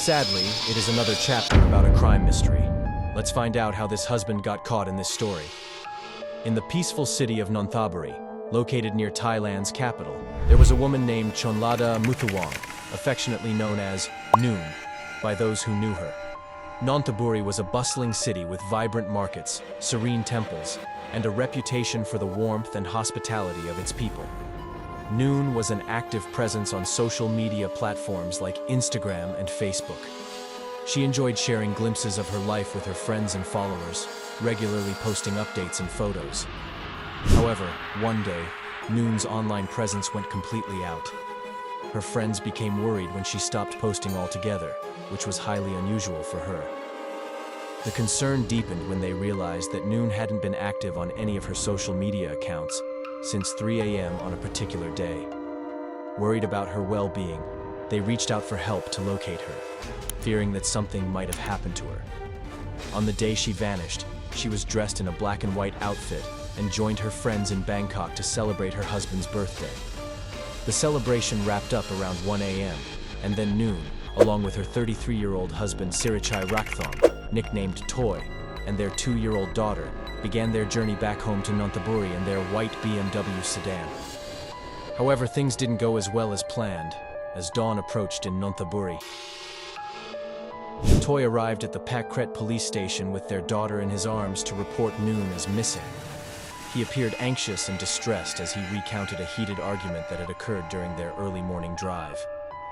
Sadly, it is another chapter about a crime mystery. Let's find out how this husband got caught in this story. In the peaceful city of Nonthaburi, located near Thailand's capital, there was a woman named Chonlada Muthuwong, affectionately known as Noon by those who knew her. Nonthaburi was a bustling city with vibrant markets, serene temples, and a reputation for the warmth and hospitality of its people. Noon was an active presence on social media platforms like Instagram and Facebook. She enjoyed sharing glimpses of her life with her friends and followers, regularly posting updates and photos. However, one day, Noon's online presence went completely out. Her friends became worried when she stopped posting altogether, which was highly unusual for her. The concern deepened when they realized that Noon hadn't been active on any of her social media accounts since 3 a.m. on a particular day. Worried about her well-being, they reached out for help to locate her, fearing that something might have happened to her. On the day she vanished, she was dressed in a black and white outfit and joined her friends in Bangkok to celebrate her husband's birthday. The celebration wrapped up around 1 a.m., and then Noon, along with her 33-year-old husband Sirichai Rakthong, nicknamed Toy, and their 2-year-old daughter, began their journey back home to Nonthaburi in their white BMW sedan. However, things didn't go as well as planned, as dawn approached in Nonthaburi. Toy arrived at the Pakret police station with their daughter in his arms to report Noon as missing. He appeared anxious and distressed as he recounted a heated argument that had occurred during their early morning drive.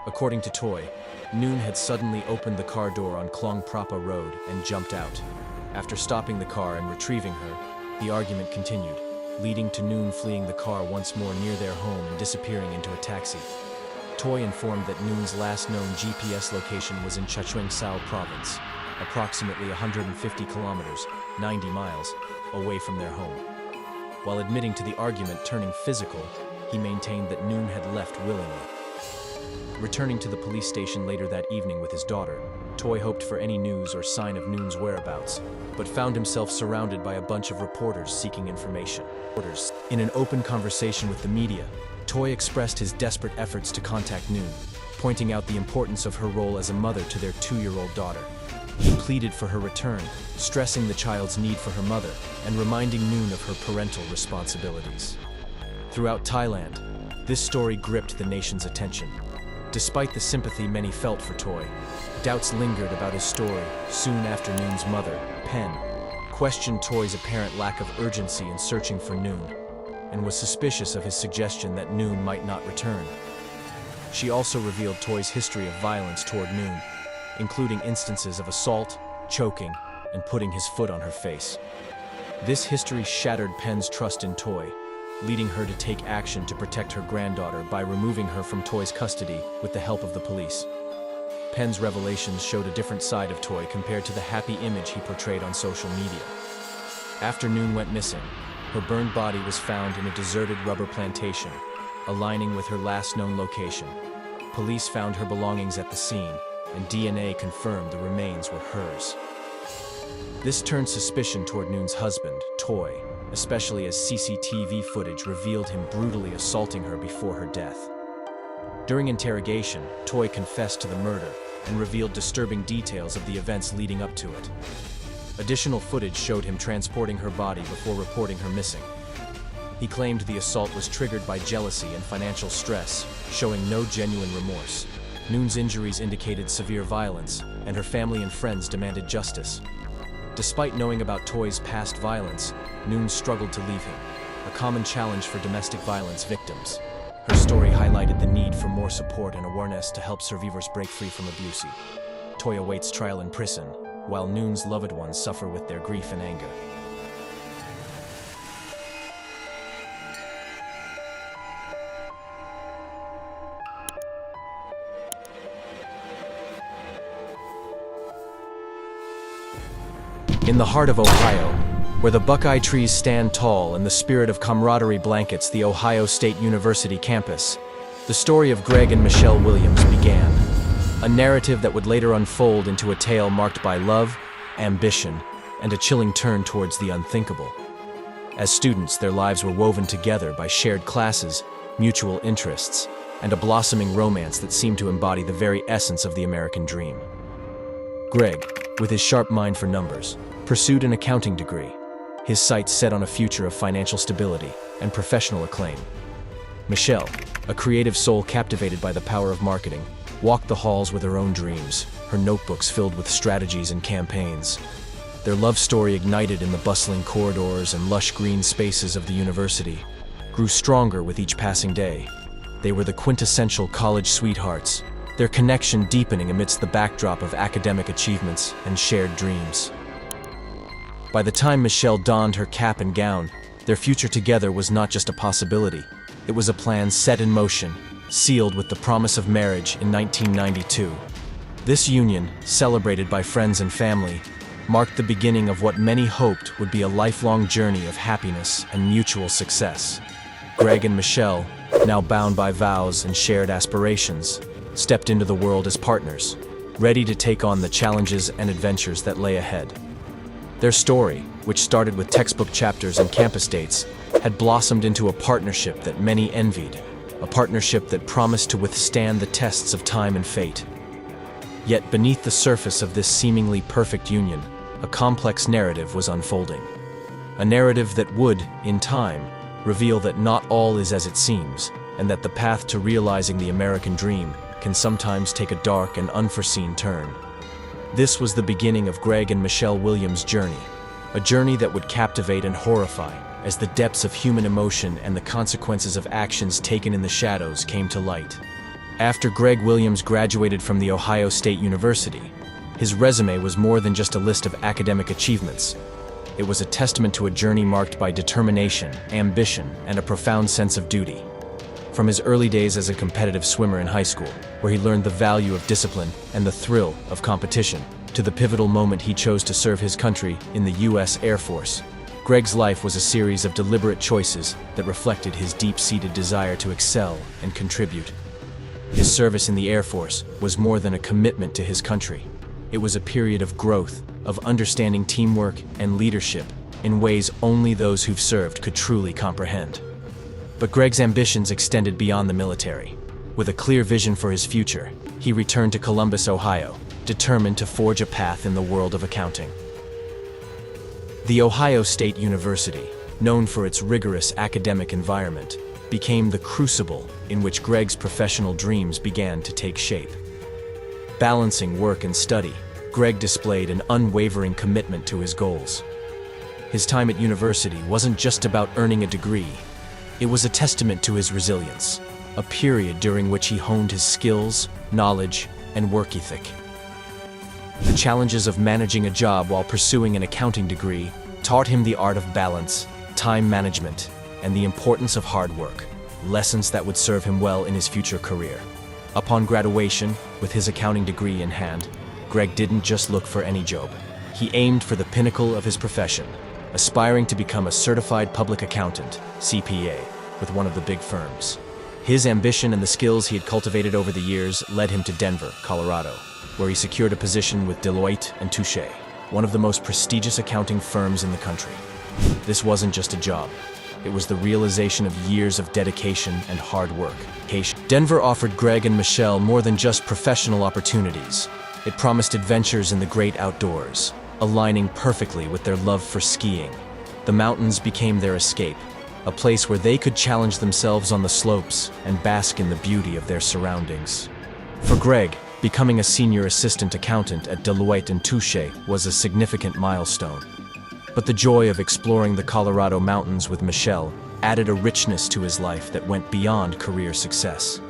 According to Toy, Noon had suddenly opened the car door on Klong Prapa Road and jumped out. After stopping the car and retrieving her, the argument continued, leading to Noon fleeing the car once more near their home and disappearing into a taxi. Toy informed that Noon's last known GPS location was in Chachoengsao province, approximately 150 kilometers, 90 miles, away from their home. While admitting to the argument turning physical, he maintained that Noon had left willingly. Returning to the police station later that evening with his daughter, Toy hoped for any news or sign of Noon's whereabouts, but found himself surrounded by a bunch of reporters seeking information. In an open conversation with the media, Toy expressed his desperate efforts to contact Noon, pointing out the importance of her role as a mother to their 2-year-old daughter. He pleaded for her return, stressing the child's need for her mother and reminding Noon of her parental responsibilities. Throughout Thailand, this story gripped the nation's attention. Despite the sympathy many felt for Toy, doubts lingered about his story soon after Noon's mother, Pen, questioned Toy's apparent lack of urgency in searching for Noon, and was suspicious of his suggestion that Noon might not return. She also revealed Toy's history of violence toward Noon, including instances of assault, choking, and putting his foot on her face. This history shattered Pen's trust in Toy, leading her to take action to protect her granddaughter by removing her from Toy's custody with the help of the police. Pen's revelations showed a different side of Toy compared to the happy image he portrayed on social media. After Noon went missing, her burned body was found in a deserted rubber plantation, aligning with her last known location. Police found her belongings at the scene, and DNA confirmed the remains were hers. This turned suspicion toward Noon's husband, Toy, especially as CCTV footage revealed him brutally assaulting her before her death. During interrogation, Toy confessed to the murder and revealed disturbing details of the events leading up to it. Additional footage showed him transporting her body before reporting her missing. He claimed the assault was triggered by jealousy and financial stress, showing no genuine remorse. Noon's injuries indicated severe violence, and her family and friends demanded justice. Despite knowing about Toy's past violence, Noon struggled to leave him, a common challenge for domestic violence victims. Her story highlighted the need for more support and awareness to help survivors break free from abuse. Toy awaits trial in prison, while Noon's loved ones suffer with their grief and anger. In the heart of Ohio, where the Buckeye trees stand tall and the spirit of camaraderie blankets the Ohio State University campus, the story of Greg and Michelle Williams began. A narrative that would later unfold into a tale marked by love, ambition, and a chilling turn towards the unthinkable. As students, their lives were woven together by shared classes, mutual interests, and a blossoming romance that seemed to embody the very essence of the American dream. Greg, with his sharp mind for numbers, pursued an accounting degree, his sights set on a future of financial stability and professional acclaim. Michelle, a creative soul captivated by the power of marketing, walked the halls with her own dreams, her notebooks filled with strategies and campaigns. Their love story, ignited in the bustling corridors and lush green spaces of the university, grew stronger with each passing day. They were the quintessential college sweethearts, their connection deepening amidst the backdrop of academic achievements and shared dreams. By the time Michelle donned her cap and gown, their future together was not just a possibility. It was a plan set in motion, sealed with the promise of marriage in 1992. This union, celebrated by friends and family, marked the beginning of what many hoped would be a lifelong journey of happiness and mutual success. Greg and Michelle, now bound by vows and shared aspirations, stepped into the world as partners, ready to take on the challenges and adventures that lay ahead. Their story, which started with textbook chapters and campus dates, had blossomed into a partnership that many envied, a partnership that promised to withstand the tests of time and fate. Yet beneath the surface of this seemingly perfect union, a complex narrative was unfolding. A narrative that would, in time, reveal that not all is as it seems, and that the path to realizing the American dream can sometimes take a dark and unforeseen turn. This was the beginning of Greg and Michelle Williams' journey, a journey that would captivate and horrify as the depths of human emotion and the consequences of actions taken in the shadows came to light. After Greg Williams graduated from The Ohio State University, his resume was more than just a list of academic achievements. It was a testament to a journey marked by determination, ambition, and a profound sense of duty. From his early days as a competitive swimmer in high school, where he learned the value of discipline and the thrill of competition, to the pivotal moment he chose to serve his country in the U.S. Air Force, Greg's life was a series of deliberate choices that reflected his deep-seated desire to excel and contribute. His service in the Air Force was more than a commitment to his country. It was a period of growth, of understanding teamwork and leadership in ways only those who've served could truly comprehend. But Greg's ambitions extended beyond the military. With a clear vision for his future, he returned to Columbus, Ohio, determined to forge a path in the world of accounting. The Ohio State University, known for its rigorous academic environment, became the crucible in which Greg's professional dreams began to take shape. Balancing work and study, Greg displayed an unwavering commitment to his goals. His time at university wasn't just about earning a degree. It was a testament to his resilience, a period during which he honed his skills, knowledge, and work ethic. The challenges of managing a job while pursuing an accounting degree taught him the art of balance, time management, and the importance of hard work, lessons that would serve him well in his future career. Upon graduation, with his accounting degree in hand, Greg didn't just look for any job. He aimed for the pinnacle of his profession, aspiring to become a certified public accountant, CPA, with one of the big firms. His ambition and the skills he had cultivated over the years led him to Denver, Colorado, where he secured a position with Deloitte & Touche, one of the most prestigious accounting firms in the country. This wasn't just a job. It was the realization of years of dedication and hard work. Denver offered Greg and Michelle more than just professional opportunities. It promised adventures in the great outdoors, aligning perfectly with their love for skiing. The mountains became their escape, a place where they could challenge themselves on the slopes and bask in the beauty of their surroundings. For Greg, becoming a senior assistant accountant at Deloitte & Touche was a significant milestone. But the joy of exploring the Colorado mountains with Michelle added a richness to his life that went beyond career success.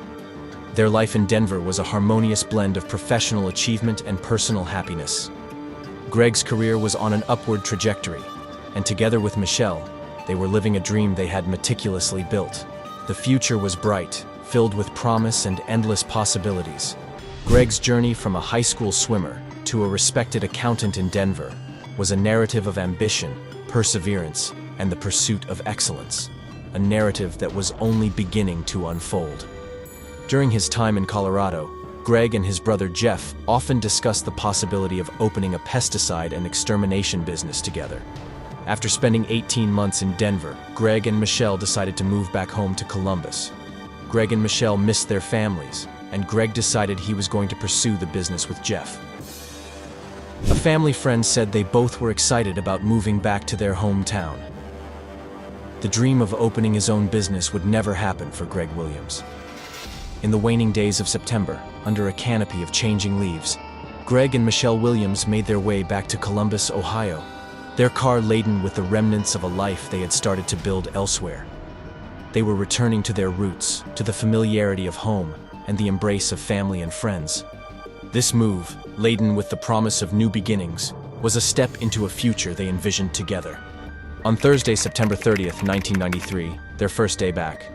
Their life in Denver was a harmonious blend of professional achievement and personal happiness. Greg's career was on an upward trajectory, and together with Michelle, they were living a dream they had meticulously built. The future was bright, filled with promise and endless possibilities. Greg's journey from a high school swimmer to a respected accountant in Denver was a narrative of ambition, perseverance, and the pursuit of excellence, a narrative that was only beginning to unfold. During his time in Colorado, Greg and his brother Jeff often discussed the possibility of opening a pesticide and extermination business together. After spending 18 months in Denver, Greg and Michelle decided to move back home to Columbus. Greg and Michelle missed their families, and Greg decided he was going to pursue the business with Jeff. A family friend said they both were excited about moving back to their hometown. The dream of opening his own business would never happen for Greg Williams. In the waning days of September, under a canopy of changing leaves, Greg and Michelle Williams made their way back to Columbus, Ohio, their car laden with the remnants of a life they had started to build elsewhere. They were returning to their roots, to the familiarity of home, and the embrace of family and friends. This move, laden with the promise of new beginnings, was a step into a future they envisioned together. On Thursday, September 30th, 1993, their first day back,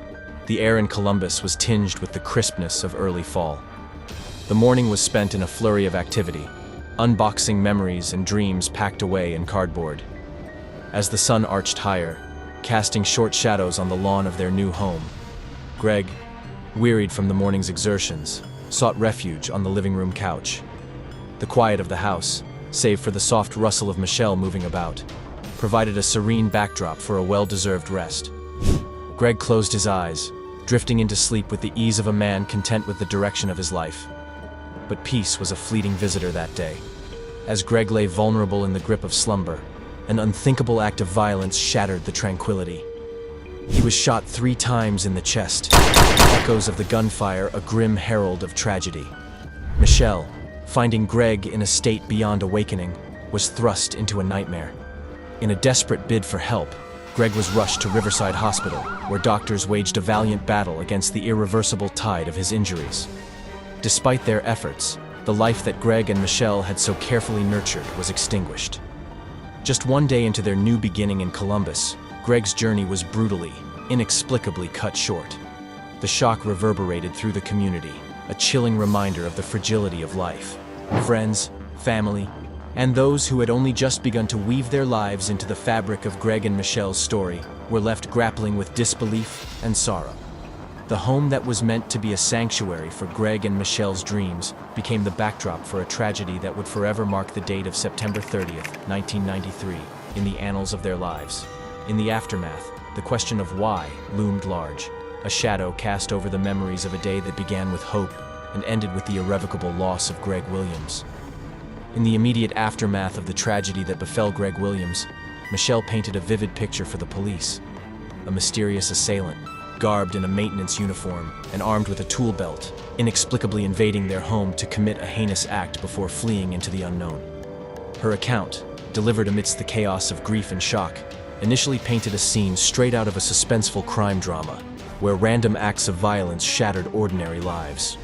the air in Columbus was tinged with the crispness of early fall. The morning was spent in a flurry of activity, unboxing memories and dreams packed away in cardboard. As the sun arched higher, casting short shadows on the lawn of their new home, Greg, wearied from the morning's exertions, sought refuge on the living room couch. The quiet of the house, save for the soft rustle of Michelle moving about, provided a serene backdrop for a well-deserved rest. Greg closed his eyes, drifting into sleep with the ease of a man content with the direction of his life. But peace was a fleeting visitor that day. As Greg lay vulnerable in the grip of slumber, an unthinkable act of violence shattered the tranquility. He was shot 3 times in the chest, the echoes of the gunfire a grim herald of tragedy. Michelle, finding Greg in a state beyond awakening, was thrust into a nightmare. In a desperate bid for help, Greg was rushed to Riverside Hospital, where doctors waged a valiant battle against the irreversible tide of his injuries. Despite their efforts, the life that Greg and Michelle had so carefully nurtured was extinguished. Just one day into their new beginning in Columbus, Greg's journey was brutally, inexplicably cut short. The shock reverberated through the community, a chilling reminder of the fragility of life. Friends, family, and those who had only just begun to weave their lives into the fabric of Greg and Michelle's story were left grappling with disbelief and sorrow. The home that was meant to be a sanctuary for Greg and Michelle's dreams became the backdrop for a tragedy that would forever mark the date of September 30th, 1993, in the annals of their lives. In the aftermath, the question of why loomed large, a shadow cast over the memories of a day that began with hope and ended with the irrevocable loss of Greg Williams. In the immediate aftermath of the tragedy that befell Greg Williams, Michelle painted a vivid picture for the police. A mysterious assailant, garbed in a maintenance uniform and armed with a tool belt, inexplicably invading their home to commit a heinous act before fleeing into the unknown. Her account, delivered amidst the chaos of grief and shock, initially painted a scene straight out of a suspenseful crime drama, where random acts of violence shattered ordinary lives.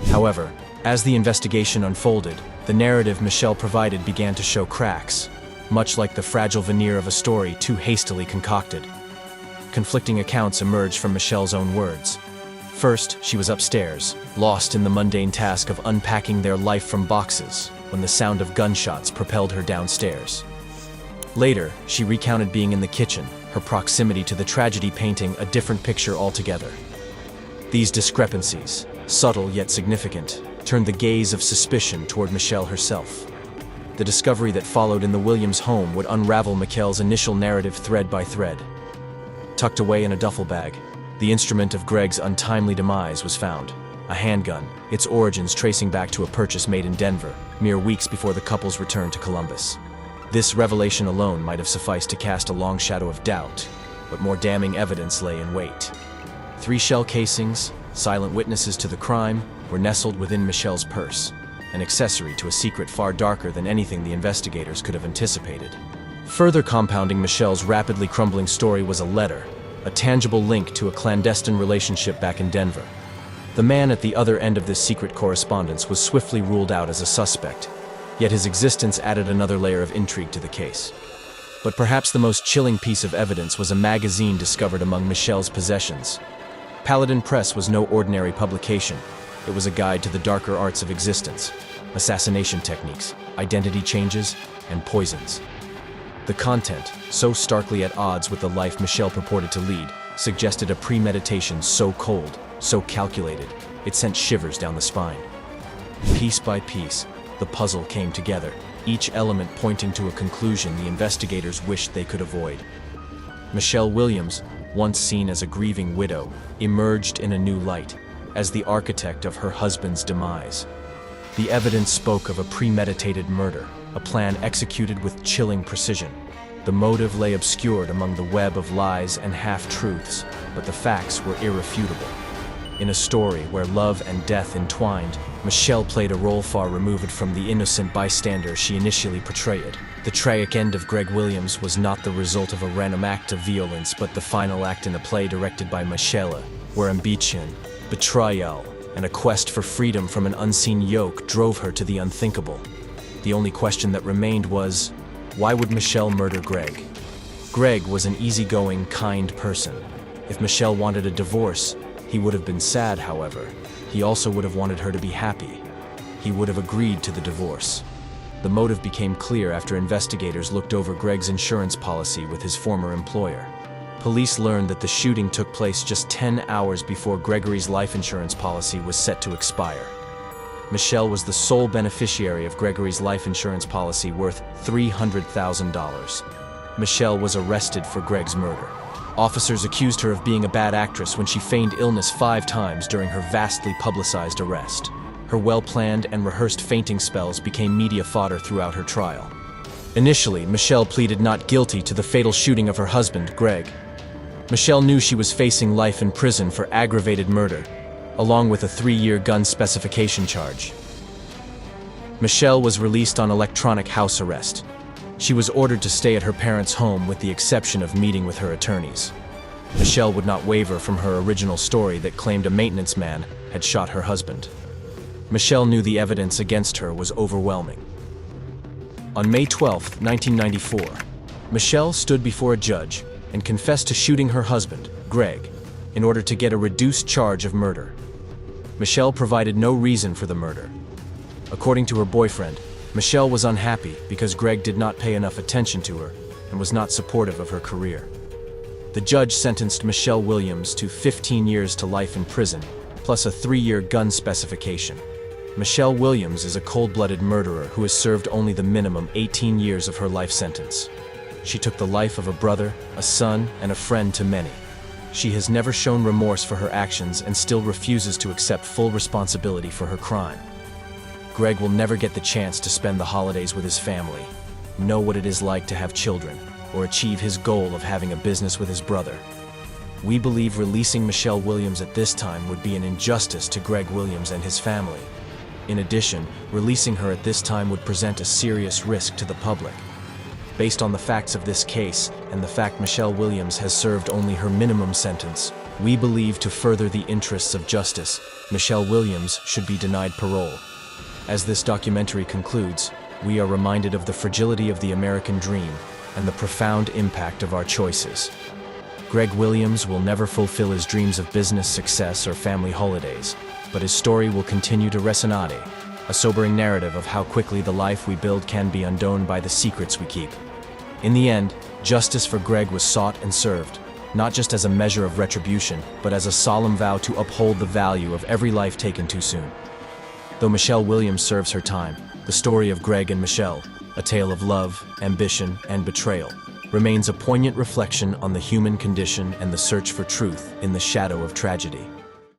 However, as the investigation unfolded, the narrative Michelle provided began to show cracks, much like the fragile veneer of a story too hastily concocted. Conflicting accounts emerged from Michelle's own words. First, she was upstairs, lost in the mundane task of unpacking their life from boxes, when the sound of gunshots propelled her downstairs. Later, she recounted being in the kitchen, her proximity to the tragedy painting a different picture altogether. These discrepancies, subtle yet significant, turned the gaze of suspicion toward Michelle herself. The discovery that followed in the Williams home would unravel Michelle's initial narrative thread by thread. Tucked away in a duffel bag, the instrument of Greg's untimely demise was found, a handgun, its origins tracing back to a purchase made in Denver, mere weeks before the couple's return to Columbus. This revelation alone might have sufficed to cast a long shadow of doubt, but more damning evidence lay in wait. 3 shell casings, silent witnesses to the crime, were nestled within Michelle's purse, an accessory to a secret far darker than anything the investigators could have anticipated. Further compounding Michelle's rapidly crumbling story was a letter, a tangible link to a clandestine relationship back in Denver. The man at the other end of this secret correspondence was swiftly ruled out as a suspect, yet his existence added another layer of intrigue to the case. But perhaps the most chilling piece of evidence was a magazine discovered among Michelle's possessions. Paladin Press was no ordinary publication. It was a guide to the darker arts of existence, assassination techniques, identity changes, and poisons. The content, so starkly at odds with the life Michelle purported to lead, suggested a premeditation so cold, so calculated, it sent shivers down the spine. Piece by piece, the puzzle came together, each element pointing to a conclusion the investigators wished they could avoid. Michelle Williams, once seen as a grieving widow, emerged in a new light, as the architect of her husband's demise. The evidence spoke of a premeditated murder, a plan executed with chilling precision. The motive lay obscured among the web of lies and half-truths, but the facts were irrefutable. In a story where love and death entwined, Michelle played a role far removed from the innocent bystander she initially portrayed. The tragic end of Greg Williams was not the result of a random act of violence, but the final act in a play directed by Michelle, where ambition, betrayal, and a quest for freedom from an unseen yoke drove her to the unthinkable. The only question that remained was, why would Michelle murder Greg? Greg was an easygoing, kind person. If Michelle wanted a divorce, he would have been sad, however. He also would have wanted her to be happy. He would have agreed to the divorce. The motive became clear after investigators looked over Greg's insurance policy with his former employer. Police learned that the shooting took place just 10 hours before Gregory's life insurance policy was set to expire. Michelle was the sole beneficiary of Gregory's life insurance policy worth $300,000. Michelle was arrested for Greg's murder. Officers accused her of being a bad actress when she feigned illness 5 times during her vastly publicized arrest. Her well-planned and rehearsed fainting spells became media fodder throughout her trial. Initially, Michelle pleaded not guilty to the fatal shooting of her husband, Greg. Michelle knew she was facing life in prison for aggravated murder, along with a 3-year gun specification charge. Michelle was released on electronic house arrest. She was ordered to stay at her parents' home with the exception of meeting with her attorneys. Michelle would not waver from her original story that claimed a maintenance man had shot her husband. Michelle knew the evidence against her was overwhelming. On May 12, 1994, Michelle stood before a judge and confessed to shooting her husband, Greg, in order to get a reduced charge of murder. Michelle provided no reason for the murder. According to her boyfriend, Michelle was unhappy because Greg did not pay enough attention to her and was not supportive of her career. The judge sentenced Michelle Williams to 15 years to life in prison, plus a 3-year gun specification. Michelle Williams is a cold-blooded murderer who has served only the minimum 18 years of her life sentence. She took the life of a brother, a son, and a friend to many. She has never shown remorse for her actions and still refuses to accept full responsibility for her crime. Greg will never get the chance to spend the holidays with his family, know what it is like to have children, or achieve his goal of having a business with his brother. We believe releasing Michelle Williams at this time would be an injustice to Greg Williams and his family. In addition, releasing her at this time would present a serious risk to the public. Based on the facts of this case and the fact Michelle Williams has served only her minimum sentence, we believe to further the interests of justice, Michelle Williams should be denied parole. As this documentary concludes, we are reminded of the fragility of the American dream and the profound impact of our choices. Greg Williams will never fulfill his dreams of business success or family holidays, but his story will continue to resonate, a sobering narrative of how quickly the life we build can be undone by the secrets we keep. In the end, justice for Greg was sought and served, not just as a measure of retribution, but as a solemn vow to uphold the value of every life taken too soon. Though Michelle Williams serves her time, the story of Greg and Michelle, a tale of love, ambition, and betrayal, remains a poignant reflection on the human condition and the search for truth in the shadow of tragedy.